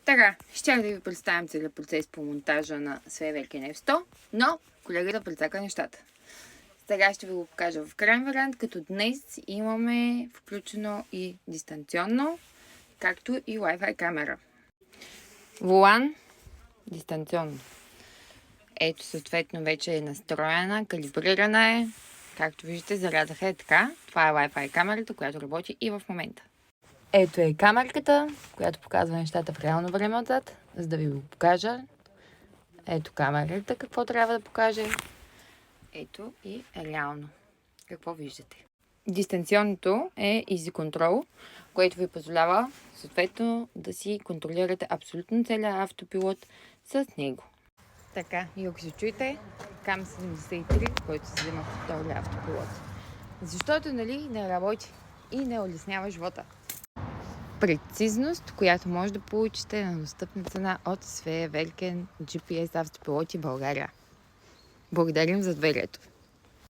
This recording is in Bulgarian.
Така, щях да ви представям целият процес по монтажа на Svea Velken F100, но колегата прецака нещата. Сега ще ви го покажа в крайен вариант, като днес имаме включено и дистанционно, както и Wi-Fi камера. Волан дистанционно. Ето, съответно вече е настроена, калибрирана е. Както виждате, зарязаха е така. Това е Wi-Fi камерата, която работи и в момента. Ето е камерката, която показва нещата в реално време отзад, за да ви го покажа. Ето камерата, какво трябва да покаже. Ето и реално. Какво виждате? Дистанционното е Easy Control, което ви позволява съответно да си контролирате абсолютно целият автопилот с него. Така, и ако се чуете, Cam 73, който се взема в втория автопилот. Защото, не работи и не улеснява живота. Прецизност, която може да получите на достъпна цена от Svea Velken GPS автопилоти България. Благодарим за доверието.